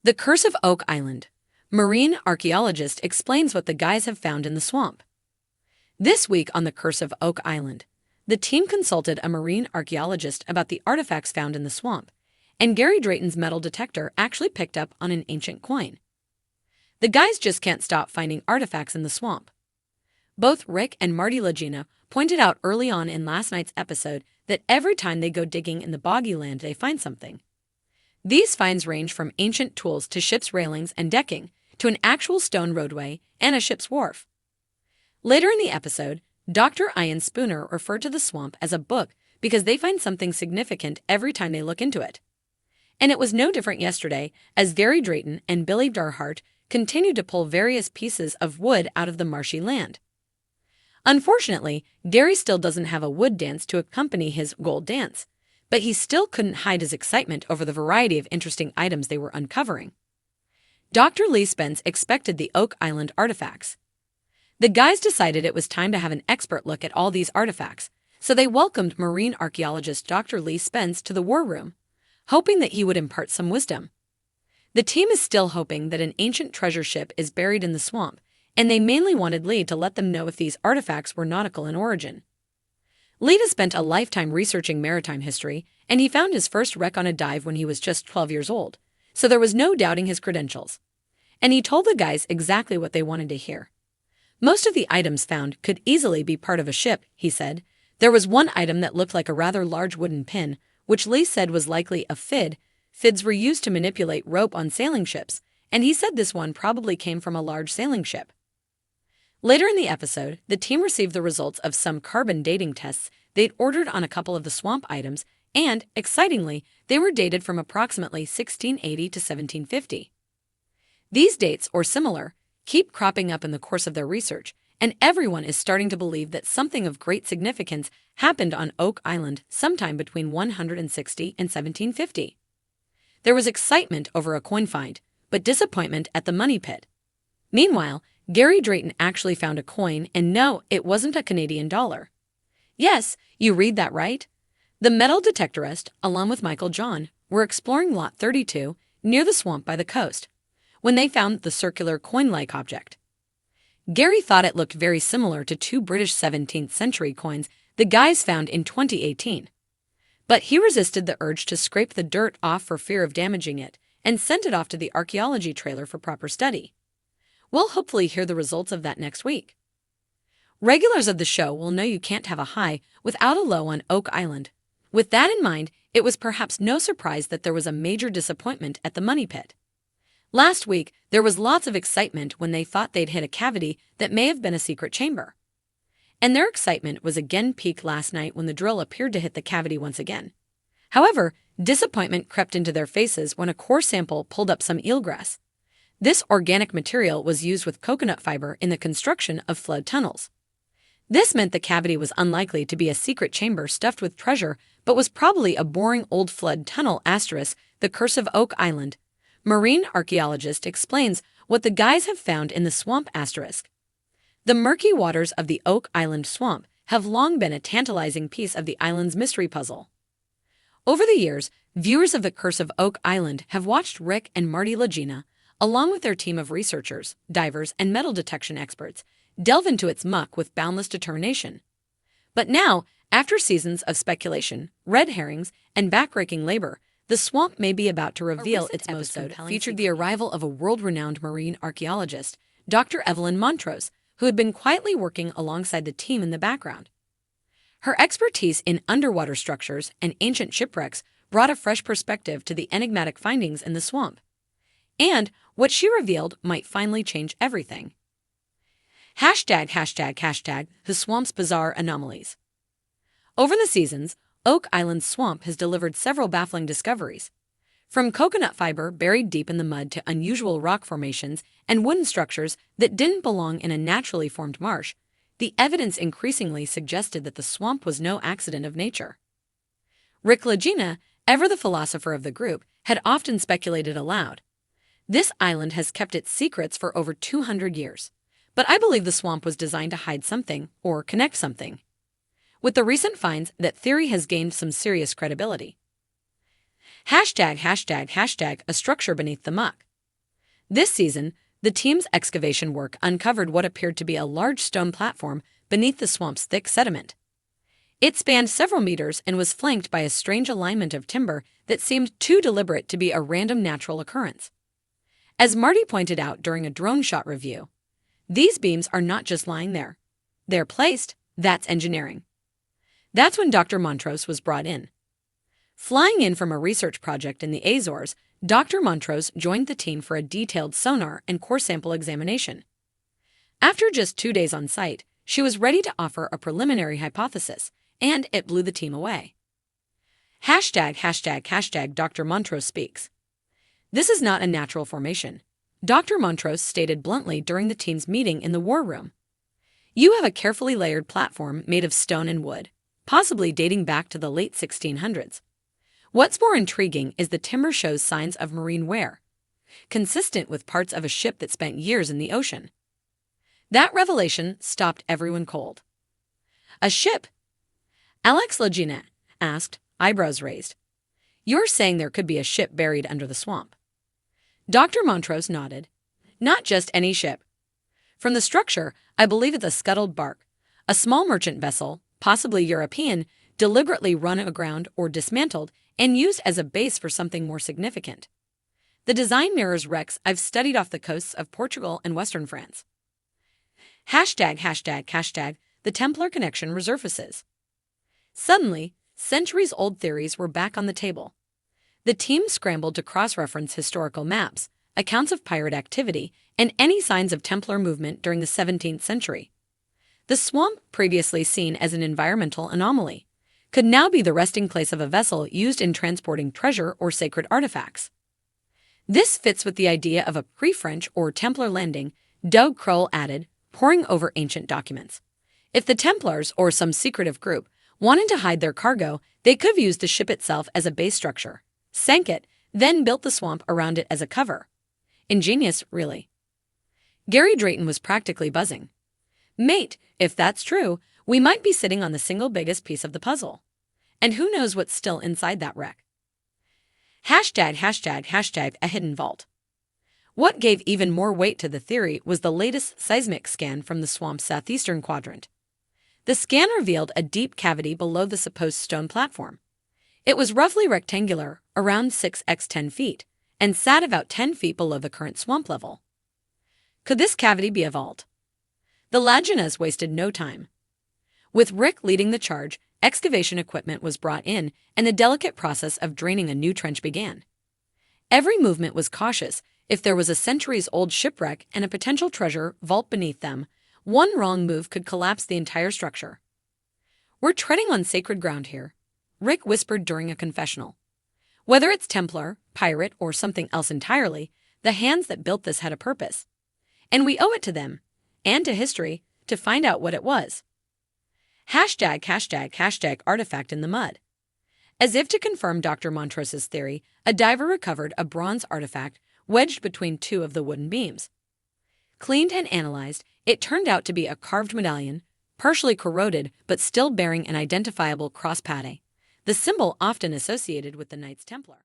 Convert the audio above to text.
The Curse of Oak Island. Marine archaeologist explains what the guys have found in the swamp. This week on The Curse of Oak Island, the team consulted a marine archaeologist about the artifacts found in the swamp, and Gary Drayton's metal detector actually picked up on an ancient coin. The guys just can't stop finding artifacts in the swamp. Both Rick and Marty Lagina pointed out early on in last night's episode that every time they go digging in the boggy land they find something. These finds range from ancient tools to ship's railings and decking, to an actual stone roadway and a ship's wharf. Later in the episode, Dr. Ian Spooner referred to the swamp as a book because they find something significant every time they look into it. And it was no different yesterday as Gary Drayton and Billy Darhart continued to pull various pieces of wood out of the marshy land. Unfortunately, Gary still doesn't have a wood dance to accompany his gold dance, but he still couldn't hide his excitement over the variety of interesting items they were uncovering. Dr. Lee Spence expected the Oak Island artifacts. The guys decided it was time to have an expert look at all these artifacts, so they welcomed marine archaeologist Dr. Lee Spence to the war room, hoping that he would impart some wisdom. The team is still hoping that an ancient treasure ship is buried in the swamp, and they mainly wanted Lee to let them know if these artifacts were nautical in origin. Lee has spent a lifetime researching maritime history, and he found his first wreck on a dive when he was just 12 years old, so there was no doubting his credentials. And he told the guys exactly what they wanted to hear. Most of the items found could easily be part of a ship, he said. There was one item that looked like a rather large wooden pin, which Lee said was likely a fid. Fids were used to manipulate rope on sailing ships, and he said this one probably came from a large sailing ship. Later in the episode, the team received the results of some carbon dating tests they'd ordered on a couple of the swamp items, and, excitingly, they were dated from approximately 1680 to 1750. These dates, or similar, keep cropping up in the course of their research, and everyone is starting to believe that something of great significance happened on Oak Island sometime between 160 and 1750. There was excitement over a coin find, but disappointment at the money pit. Meanwhile, Gary Drayton actually found a coin, and no, it wasn't a Canadian dollar. Yes, you read that right. The metal detectorist, along with Michael John, were exploring Lot 32 near the swamp by the coast, when they found the circular coin-like object. Gary thought it looked very similar to two British 17th century coins the guys found in 2018. But he resisted the urge to scrape the dirt off for fear of damaging it, and sent it off to the archaeology trailer for proper study. We'll hopefully hear the results of that next week. Regulars of the show will know you can't have a high without a low on Oak Island. With that in mind, it was perhaps no surprise that there was a major disappointment at the money pit. Last week, there was lots of excitement when they thought they'd hit a cavity that may have been a secret chamber. And their excitement was again piqued last night when the drill appeared to hit the cavity once again. However, disappointment crept into their faces when a core sample pulled up some eelgrass. This organic material was used with coconut fiber in the construction of flood tunnels. This meant the cavity was unlikely to be a secret chamber stuffed with treasure, but was probably a boring old flood tunnel. The Curse of Oak Island. Marine archaeologist explains what the guys have found in the swamp. The murky waters of the Oak Island swamp have long been a tantalizing piece of the island's mystery puzzle. Over the years, viewers of The Curse of Oak Island have watched Rick and Marty Lagina, along with their team of researchers, divers, and metal detection experts, delve into its muck with boundless determination. But now, after seasons of speculation, red herrings, and backbreaking labor, the swamp may be about to reveal its most compelling featured the arrival of a world-renowned marine archaeologist, Dr. Evelyn Montrose, who had been quietly working alongside the team in the background. Her expertise in underwater structures and ancient shipwrecks brought a fresh perspective to the enigmatic findings in the swamp. And what she revealed might finally change everything. #### The swamp's bizarre anomalies. Over the seasons, Oak Island swamp has delivered several baffling discoveries. From coconut fiber buried deep in the mud to unusual rock formations and wooden structures that didn't belong in a naturally formed marsh, the evidence increasingly suggested that the swamp was no accident of nature. Rick Lagina, ever the philosopher of the group, had often speculated aloud. This island has kept its secrets for over 200 years, but I believe the swamp was designed to hide something or connect something. With the recent finds, that theory has gained some serious credibility. ###A structure beneath the muck. This season, the team's excavation work uncovered what appeared to be a large stone platform beneath the swamp's thick sediment. It spanned several meters and was flanked by a strange alignment of timber that seemed too deliberate to be a random natural occurrence. As Marty pointed out during a drone shot review, these beams are not just lying there. They're placed. That's engineering. That's when Dr. Montrose was brought in. Flying in from a research project in the Azores, Dr. Montrose joined the team for a detailed sonar and core sample examination. After just 2 days on site, she was ready to offer a preliminary hypothesis, and it blew the team away. #### Dr. Montrose speaks. This is not a natural formation, Dr. Montrose stated bluntly during the team's meeting in the war room. You have a carefully layered platform made of stone and wood, possibly dating back to the late 1600s. What's more intriguing is the timber shows signs of marine wear, consistent with parts of a ship that spent years in the ocean. That revelation stopped everyone cold. A ship? Alex Logina asked, eyebrows raised. You're saying there could be a ship buried under the swamp? Dr. Montrose nodded. Not just any ship. From the structure, I believe it's a scuttled bark, a small merchant vessel, possibly European, deliberately run aground or dismantled and used as a base for something more significant. The design mirrors wrecks I've studied off the coasts of Portugal and western France. #### The Templar connection resurfaces. Suddenly, centuries-old theories were back on the table. The team scrambled to cross-reference historical maps, accounts of pirate activity, and any signs of Templar movement during the 17th century. The swamp, previously seen as an environmental anomaly, could now be the resting place of a vessel used in transporting treasure or sacred artifacts. This fits with the idea of a pre-French or Templar landing, Doug Kroll added, poring over ancient documents. If the Templars or some secretive group wanted to hide their cargo, they could have used the ship itself as a base structure, sank it, then built the swamp around it as a cover. Ingenious, really. Gary Drayton was practically buzzing. Mate, if that's true, we might be sitting on the single biggest piece of the puzzle. And who knows what's still inside that wreck? #### A hidden vault. What gave even more weight to the theory was the latest seismic scan from the swamp's southeastern quadrant. The scan revealed a deep cavity below the supposed stone platform. It was roughly rectangular, around 6x10 feet, and sat about 10 feet below the current swamp level. Could this cavity be a vault? The Laginas wasted no time. With Rick leading the charge, excavation equipment was brought in, and the delicate process of draining a new trench began. Every movement was cautious. If there was a centuries-old shipwreck and a potential treasure vault beneath them, one wrong move could collapse the entire structure. We're treading on sacred ground here, Rick whispered during a confessional. Whether it's Templar, pirate, or something else entirely, the hands that built this had a purpose. And we owe it to them, and to history, to find out what it was. #### Artifact in the mud. As if to confirm Dr. Montrose's theory, a diver recovered a bronze artifact wedged between two of the wooden beams. Cleaned and analyzed, it turned out to be a carved medallion, partially corroded but still bearing an identifiable cross patty, the symbol often associated with the Knights Templar.